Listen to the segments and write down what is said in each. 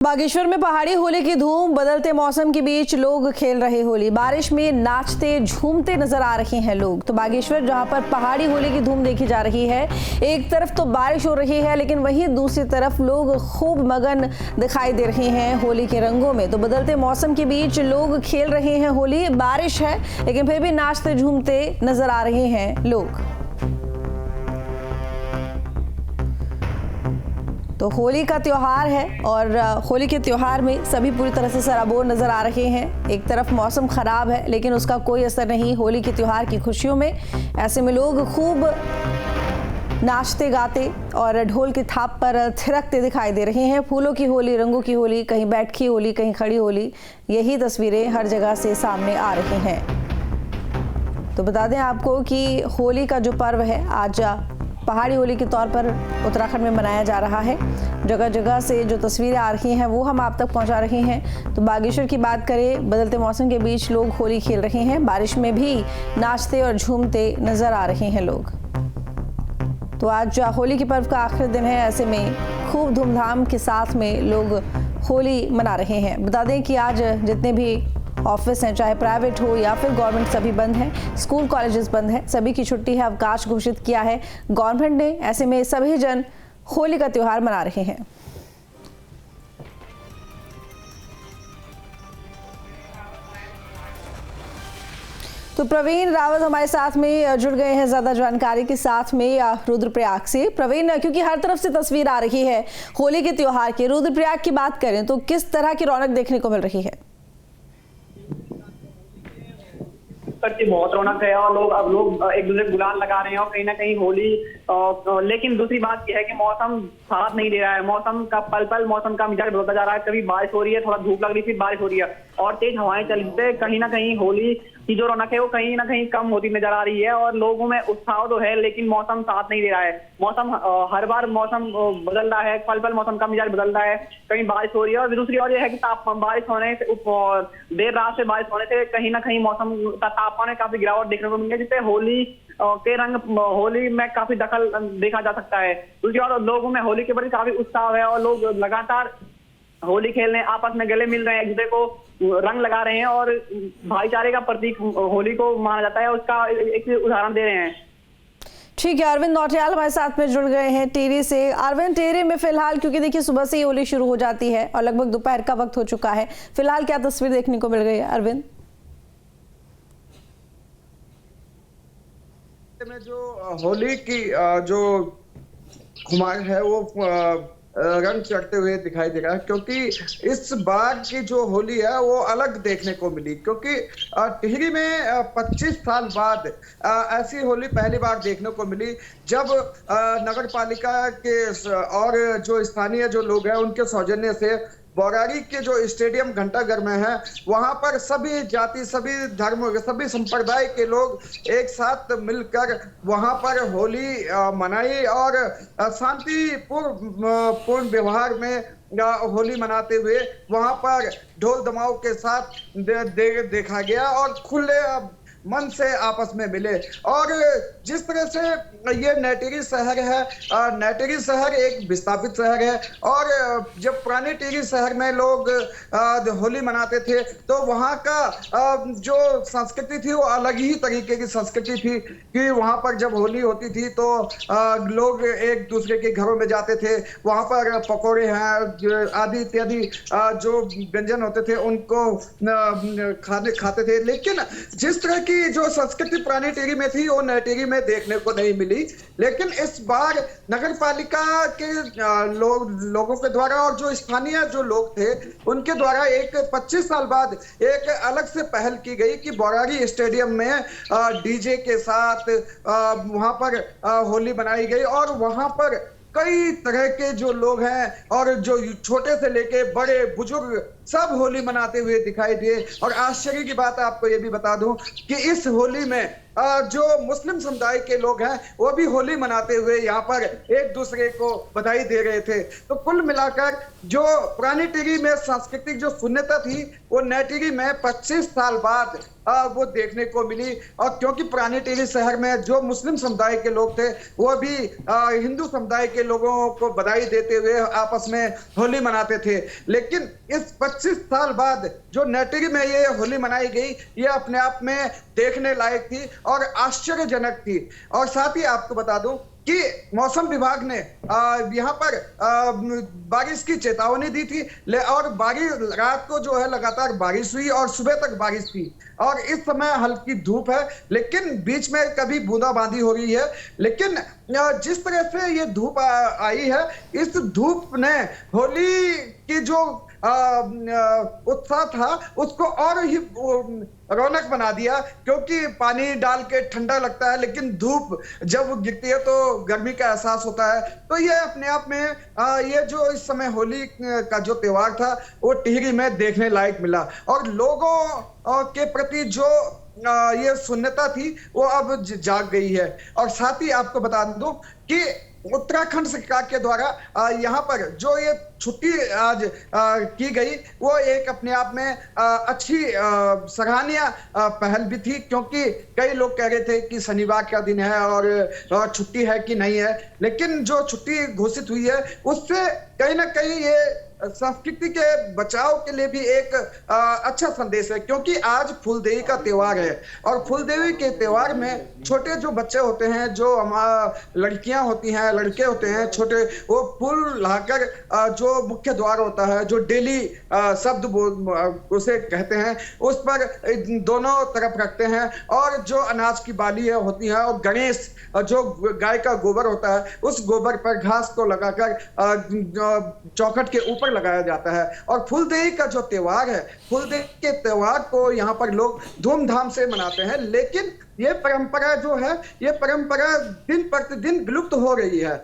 बागेश्वर में पहाड़ी होली की धूम, बदलते मौसम के बीच लोग खेल रहे होली। बारिश में नाचते झूमते नजर आ रहे हैं लोग। तो बागेश्वर जहां पर पहाड़ी होली की धूम देखी जा रही है, एक तरफ तो बारिश हो रही है लेकिन वहीं दूसरी तरफ लोग खूब मगन दिखाई दे रहे हैं होली के रंगों में। तो बदलते मौसम के बीच लोग खेल रहे हैं होली। बारिश है लेकिन फिर भी नाचते झूमते नजर आ रहे हैं लोग। तो होली का त्योहार है और होली के त्योहार में सभी पूरी तरह से सराबोर नजर आ रहे हैं। एक तरफ मौसम खराब है लेकिन उसका कोई असर नहीं होली के त्योहार की खुशियों में। ऐसे में लोग खूब नाचते गाते और ढोल की थाप पर थिरकते दिखाई दे रहे हैं। फूलों की होली, रंगों की होली, कहीं बैठी होली, कहीं खड़ी होली, यही तस्वीरें हर जगह से सामने आ रही हैं। तो बता दें आपको कि होली का जो पर्व है आज पहाड़ी होली के तौर पर उत्तराखंड में मनाया जा रहा है। जगह जगह से जो तस्वीरें आ रही हैं वो हम आप तक पहुंचा रहे हैं। तो बागेश्वर की बात करें, बदलते मौसम के बीच लोग होली खेल रहे हैं। बारिश में भी नाचते और झूमते नजर आ रहे हैं लोग। तो आज होली के पर्व का आखिरी दिन है, ऐसे में खूब धूमधाम के साथ में लोग होली मना रहे हैं। बता दें कि आज जितने भी ऑफिस हैं, चाहे प्राइवेट हो या फिर गवर्नमेंट, सभी बंद हैं। स्कूल कॉलेजेस बंद हैं, सभी की छुट्टी है, अवकाश घोषित किया है गवर्नमेंट ने। ऐसे में सभी जन होली का त्योहार मना रहे हैं। तो प्रवीण रावत हमारे साथ में जुड़ गए हैं ज्यादा जानकारी के साथ में रुद्रप्रयाग से। प्रवीण, क्योंकि हर तरफ से तस्वीर आ रही है होली के त्योहार की, रुद्रप्रयाग की बात करें तो किस तरह की रौनक देखने को मिल रही है? की बहुत रौनक है और अब लोग एक दूसरे को गुलाल लगा रहे हैं और कहीं ना कहीं होली। लेकिन दूसरी बात यह है कि मौसम साथ नहीं दे रहा है। मौसम का पल पल मौसम का मिजाज बदलता जा रहा है। कभी बारिश हो रही है, थोड़ा धूप लग रही थी, बारिश हो रही है और तेज हवाएं चलते कहीं ना कहीं होली की जो रौनक है वो कहीं ना कहीं कम होती नजर आ रही है। और लोगों में उत्साह तो है लेकिन मौसम साथ नहीं दे रहा है। मौसम हर बार मौसम बदल रहा है, पल पल मौसम का मिजाज बदल रहा है। कहीं बारिश हो रही है और दूसरी ओर यह है कि बारिश होने से देर रात से बारिश होने से कहीं ना कहीं मौसम का तापमान में काफी गिरावट देखने को मिली है, जिससे होली के रंग होली में काफी दखल देखा जा सकता है। दूसरी ओर लोगों में होली के प्रति काफी उत्साह है और लोग लगातार होली खेलने आपस में गले मिल रहे हैं, एक दूसरे को रंग लगा रहे हैं और भाईचारे का प्रतीक होली को माना जाता है, उसका एक उदाहरण दे रहे हैं। ठीक है, अरविंद नौटियाल हमारे साथ में जुड़ गए हैं टिहरी से। अरविंद, टिहरी में फिलहाल, क्योंकि देखिए सुबह से ही होली शुरू हो जाती है और लगभग दोपहर का वक्त हो चुका है, फिलहाल क्या तस्वीर देखने को मिल रही है अरविंद? में जो होली की जो खुमार है वो रंग चढ़ते हुए दिखाई दे रहा है, क्योंकि इस बार की जो होली है वो अलग देखने को मिली। क्योंकि टिहरी में 25 साल बाद ऐसी होली पहली बार देखने को मिली, जब नगर पालिका के और जो स्थानीय जो लोग हैं उनके सौजन्य से बौराड़ी के जो स्टेडियम घंटाघर में है, वहां पर सभी जाति, सभी धर्म, सभी संप्रदाय के लोग एक साथ मिलकर वहां पर होली मनाई और शांतिपूर्ण व्यवहार में होली मनाते हुए वहां पर ढोल दमाव के साथ देखा गया और खुले मन से आपस में मिले। और जिस तरह से ये नेटेरी शहर है, नेटेरी शहर एक विस्थापित शहर है और जब पुराने टिहरी शहर में लोग होली मनाते थे तो वहाँ का जो संस्कृति थी वो अलग ही तरीके की संस्कृति थी कि वहाँ पर जब होली होती थी तो लोग एक दूसरे के घरों में जाते थे, वहाँ पर पकौड़े हैं आदि इत्यादि जो व्यंजन होते थे उनको खाते थे। लेकिन जिस तरह की जो संस्कृति पुरानी टिहरी में थी वो नई टिहरी में देखने को नहीं मिली। लेकिन इस बार नगर पालिका के लोगों के द्वारा और जो स्थानीय जो लोग थे उनके द्वारा एक 25 साल बाद एक अलग से पहल की गई कि बौराड़ी स्टेडियम में डीजे के साथ वहां पर होली मनाई गई और वहां पर कई तरह के जो लोग हैं और जो छोटे से लेके बड़े बुजुर्ग सब होली मनाते हुए दिखाई दिए। और आश्चर्य की बात आपको ये भी बता दूं कि इस होली में जो मुस्लिम समुदाय के लोग हैं वो भी होली मनाते हुए यहाँ पर एक दूसरे को बधाई दे रहे थे। तो कुल मिलाकर जो पुरानी टिहरी में सांस्कृतिक जो शून्यता थी वो नई टिहरी में 25 साल बाद वो देखने को मिली। और क्योंकि पुरानी टिहरी शहर में जो मुस्लिम समुदाय के लोग थे वो भी हिंदू समुदाय के लोगों को बधाई देते हुए आपस में होली मनाते थे। लेकिन इस 25 साल बाद जो नई टिहरी में ये होली मनाई गई ये अपने आप में देखने लायक थी और आश्चर्यजनक थी। और साथ ही आपको बता दूं कि मौसम विभाग ने यहाँ पर बारिश की चेतावनी दी थी और बारिश रात को जो है लगातार बारिश हुई और सुबह तक बारिश थी। और इस समय हल्की धूप है लेकिन बीच में कभी बूंदाबांदी हो रही है। लेकिन जिस तरह से ये धूप आई है इस धूप ने होली की जो उत्साह था उसको और ही रौनक बना दिया, क्योंकि पानी डाल के ठंडा लगता है लेकिन धूप जब गिरती है तो गर्मी का एहसास होता है। तो ये अपने आप में ये जो इस समय होली का जो त्योहार था वो टिहरी में देखने लायक मिला। और लोगों के प्रति जो ये शून्यता थी वो अब जाग गई है। और साथ ही आपको बता दूं कि उत्तराखंड सरकार के द्वारा यहाँ पर जो ये छुट्टी आज की गई वो एक अपने आप में अच्छी सराहनीय पहल भी थी, क्योंकि कई लोग कह रहे थे कि शनिवार का दिन है और छुट्टी है कि नहीं है। लेकिन जो छुट्टी घोषित हुई है उससे कहीं ना कहीं ये संस्कृति के बचाव के लिए भी एक अच्छा संदेश है, क्योंकि आज फूलदेवी का त्योहार है। और फूलदेवी के त्योहार में छोटे जो बच्चे होते हैं, जो हमारा लड़कियां होती हैं, लड़के होते हैं छोटे, वो फूल लाकर जो मुख्य द्वार होता है, जो डेली शब्द उसे कहते हैं, उस पर दोनों तरफ रखते हैं। और जो अनाज की बाली होती है और गणेश जो गाय का गोबर होता है उस गोबर पर घास को लगाकर चौखट के ऊपर लगाया जाता है। और फूलदेवी का जो त्योहार है, फूलदेवी के त्योहार को यहाँ पर लोग धूमधाम से मनाते हैं। लेकिन ये परंपरा जो है, ये परंपरा दिन प्रतिदिन विलुप्त हो रही है।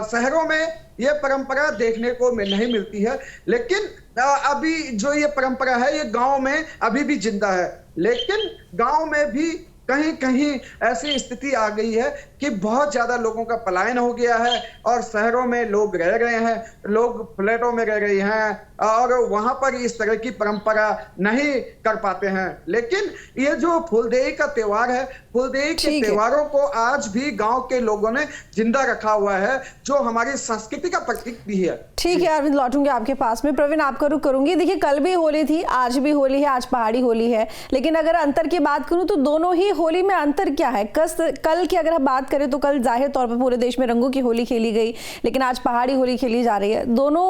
शहरों में ये परंपरा देखने को नहीं मिलती है, लेकिन अभी जो ये परंपरा है ये गांव में अभी भी जिंदा है। लेकिन गांव में भी कहीं कहीं ऐसी स्थिति आ गई है कि बहुत ज्यादा लोगों का पलायन हो गया है और शहरों में लोग रह रहे हैं, लोग फ्लैटों में रह रहे हैं और वहां पर इस तरह की परंपरा नहीं कर पाते हैं। लेकिन ये जो फूलदेवी का त्योहार है, फूलदेवी के त्योहारों को आज भी गांव के लोगों ने जिंदा रखा हुआ है, जो हमारी संस्कृति का प्रतीक भी है। ठीक है अरविंद, लौटूंगी आपके पास में। प्रवीण आपका रुख करूंगी। देखिए कल भी होली थी, आज भी होली है, आज पहाड़ी होली है। लेकिन अगर अंतर की बात करूं तो दोनों ही होली में अंतर क्या है? कल की अगर हम बात करें तो कल जाहिर तौर पर पूरे देश में रंगों की होली खेली गई, लेकिन आज पहाड़ी होली खेली जा रही है। दोनों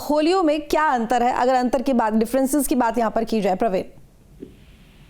होलियों में क्या अंतर है, अगर अंतर की बात, डिफरेंसेस की बात यहाँ पर की जाए? प्रवीण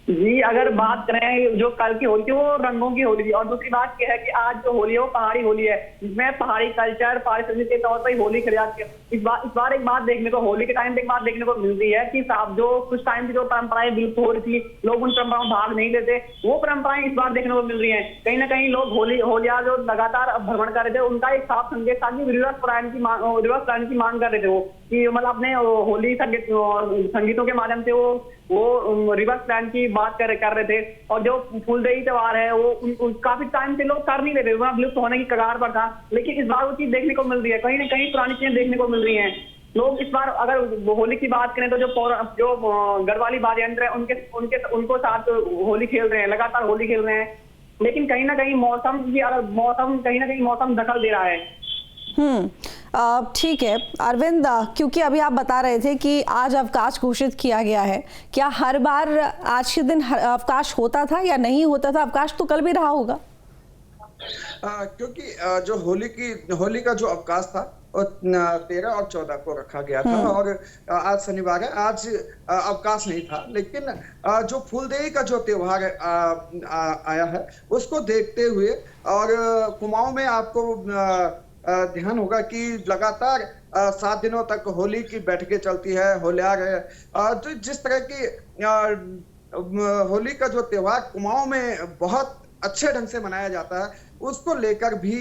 जी, अगर बात करें जो कल की होली थी वो रंगों की होली थी, और दूसरी बात यह है कि आज जो होली है वो पहाड़ी होली है, जिसमें पहाड़ी कल्चर, पहाड़ी संस्कृति के तौर पर होली खेली जाती है। इस बार एक बात देखने को, होली के टाइम पे एक बात देखने को मिलती है कि साहब जो कुछ टाइम की जो परंपराएं विलुप्त हो रही थी, लोग उन परंपराओं में भाग नहीं लेते, वो परंपराएं इस बार देखने को मिल रही है। कहीं ना कहीं लोग होलिया जो लगातार भ्रमण कर रहे थे, उनका एक साफ संदेश था कि रिवर्स पलायन की मांग कर रहे थे वो, कि मतलब अपने होली संगीतों के माध्यम से वो रिवर्स प्लान की बात कर रहे थे। और जो फूलदेवी त्योहार है वो काफी टाइम से लोग कर नहीं रहे थे, वहां विलुप्त होने की कगार पर था। लेकिन इस बार वो चीज देखने को मिल रही है, कहीं ना कहीं पुरानी चीजें देखने को मिल रही हैं। लोग इस बार अगर होली की बात करें तो जो गढ़वाली वाद्य यंत्र है उनको साथ होली खेल रहे हैं, लगातार होली खेल रहे हैं। लेकिन कहीं ना कहीं मौसम दखल दे रहा है। ठीक है अरविंद, क्योंकि अभी आप बता रहे थे कि आज अवकाश घोषित किया गया है, क्या हर बार आज के दिन अवकाश होता था या नहीं होता था? अवकाश तो कल भी रहा होगा। क्योंकि जो होली का जो अवकाश था 13 और 14 को रखा गया था और आज शनिवार है, आज अवकाश नहीं था। लेकिन जो फूलदेवी का जो त्योहार आया है उसको देखते हुए, और कुमाऊं में आपको ध्यान होगा कि लगातार 7 दिनों तक होली की बैठकें चलती है, होलियार है। तो जिस तरह की होली का जो त्योहार कुमाऊं में बहुत अच्छे ढंग से मनाया जाता है, उसको लेकर भी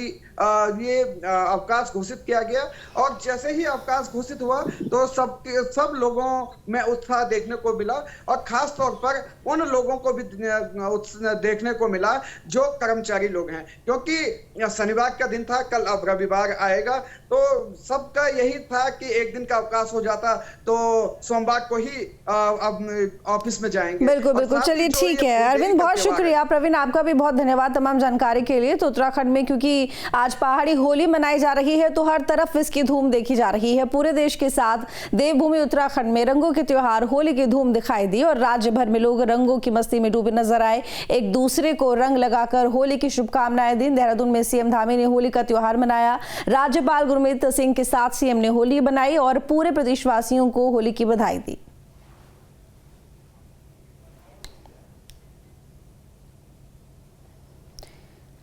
ये अवकाश घोषित किया गया। और जैसे ही अवकाश घोषित हुआ तो सब लोगों में उत्साह देखने को मिला, और खास तौर पर उन लोगों को भी देखने को मिला जो कर्मचारी लोग हैं, क्योंकि शनिवार का दिन था, कल अब रविवार आएगा, तो सबका यही था कि एक दिन का अवकाश हो जाता तो सोमवार को ही अब ऑफिस में जाएंगे। बिल्कुल बिल्कुल, चलिए ठीक है अरविंद, बहुत शुक्रिया। प्रवीण, आपका भी बहुत धन्यवाद तमाम जानकारी के लिए। तो उत्तराखंड में क्योंकि आज पहाड़ी होली मनाई जा रही है तो हर तरफ इसकी धूम देखी जा रही है। पूरे देश के साथ देवभूमि उत्तराखंड में रंगों के त्योहार होली की धूम दिखाई दी और राज्य भर में लोग रंगों की मस्ती में डूबे नजर आए, एक दूसरे को रंग लगाकर होली की शुभकामनाएं दी। देहरादून में सीएम धामी ने होली का त्योहार मनाया। राज्यपाल गुरमीत सिंह के साथ सीएम ने होली बनाई और पूरे प्रदेशवासियों को होली की बधाई दी।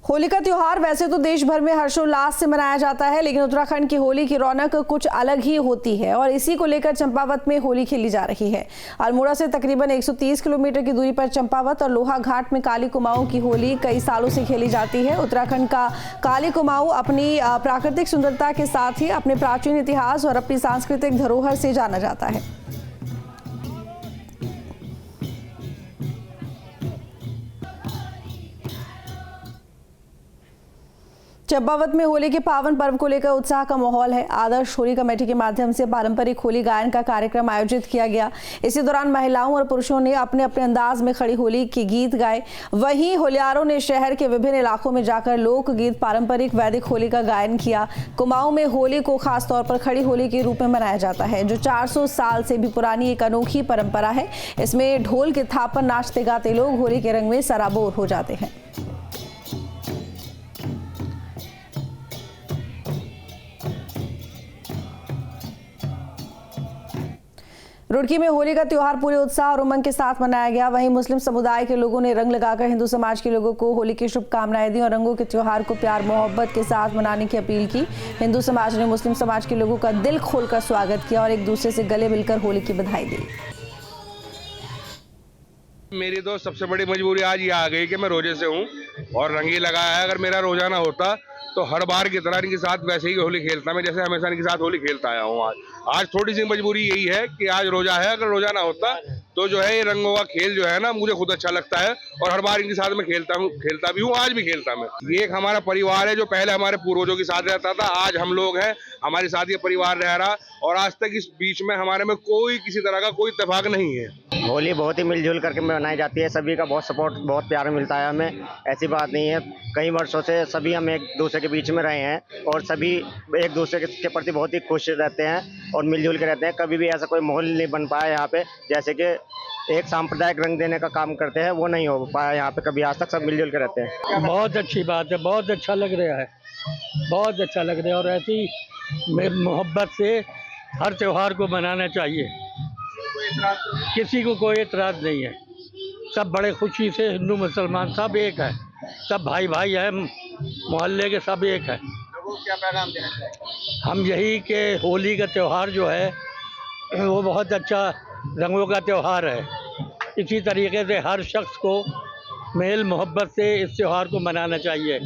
होली का त्योहार वैसे तो देश भर में हर्षोल्लास से मनाया जाता है, लेकिन उत्तराखंड की होली की रौनक कुछ अलग ही होती है और इसी को लेकर चंपावत में होली खेली जा रही है। अल्मोड़ा से तकरीबन 130 किलोमीटर की दूरी पर चंपावत और लोहा घाट में काली कुमाऊं की होली कई सालों से खेली जाती है। उत्तराखंड का काली कुमाऊं अपनी प्राकृतिक सुंदरता के साथ ही अपने प्राचीन इतिहास और अपनी सांस्कृतिक धरोहर से जाना जाता है। चंपावत में होली के पावन पर्व को लेकर उत्साह का माहौल है। आदर्श होली कमेटी के माध्यम से पारंपरिक होली गायन का कार्यक्रम आयोजित किया गया। इसी दौरान महिलाओं और पुरुषों ने अपने अपने अंदाज में खड़ी होली के गीत गाए। वहीं होलियारों ने शहर के विभिन्न इलाकों में जाकर लोकगीत, पारंपरिक वैदिक होली का गायन किया। कुमाऊं में होली को खास तौर पर खड़ी होली के रूप में मनाया जाता है, जो 400 साल से भी पुरानी एक अनोखी परंपरा है। इसमें ढोल के थाप पर नाचते गाते लोग होली के रंग में सराबोर हो जाते हैं। रुड़की में होली का त्योहार पूरे उत्साह और उमंग के साथ मनाया गया। वहीं मुस्लिम समुदाय के लोगों ने रंग लगाकर हिंदू समाज के लोगों को होली की शुभकामनाएं दी और रंगों के त्योहार को प्यार मोहब्बत के साथ मनाने की अपील की। हिंदू समाज ने मुस्लिम समाज के लोगों का दिल खोलकर स्वागत किया और एक दूसरे से गले मिलकर होली की बधाई दी। मेरी तो सबसे बड़ी मजबूरी आज ये आ गई कि मैं रोजे से हूँ और रंग ही लगाया है। अगर मेरा रोजा ना होता तो हर बार की तरह इनके साथ वैसे ही होली खेलता मैं, जैसे हमेशा इनके साथ होली खेलता आया हूँ। आज थोड़ी सी मजबूरी यही है कि आज रोजा है। अगर रोजा ना होता तो जो है ये रंगों का खेल जो है ना, मुझे खुद अच्छा लगता है और हर बार इनके साथ मैं खेलता भी हूँ, आज भी खेलता मैं। ये एक हमारा परिवार है जो पहले हमारे पूर्वजों के साथ रहता था, आज हम लोग हैं, हमारे साथ ये परिवार रह रहा और आज तक इस बीच में हमारे में कोई किसी तरह का कोई इत्तेफाक नहीं है। होली बहुत ही मिलजुल करके मनाई जाती है, सभी का बहुत सपोर्ट, बहुत प्यार मिलता है हमें। ऐसी बात नहीं है, कई वर्षों से सभी हम एक दूसरे के बीच में रहे हैं और सभी एक दूसरे के प्रति बहुत ही खुश रहते हैं और मिलजुल के रहते हैं। कभी भी ऐसा कोई माहौल नहीं बन पाया यहाँ पे, जैसे कि एक सांप्रदायिक रंग देने का काम करते हैं वो नहीं हो पाया यहाँ पे कभी आज तक। सब मिलजुल के रहते हैं। बहुत अच्छी बात है, बहुत अच्छा लग रहा है, बहुत अच्छा लग रहा है और ऐसी मोहब्बत से हर त्योहार को मनाना चाहिए। किसी को कोई एतराज़ नहीं है, सब बड़े खुशी से, हिंदू मुसलमान सब एक है, सब भाई भाई है, मोहल्ले के सब एक है। क्या पैगाम देना चाहिए? हम यही कि होली का त्यौहार जो है वो बहुत अच्छा रंगों का त्यौहार है। इसी तरीके से हर शख्स को मेल मोहब्बत से इस त्यौहार को मनाना चाहिए।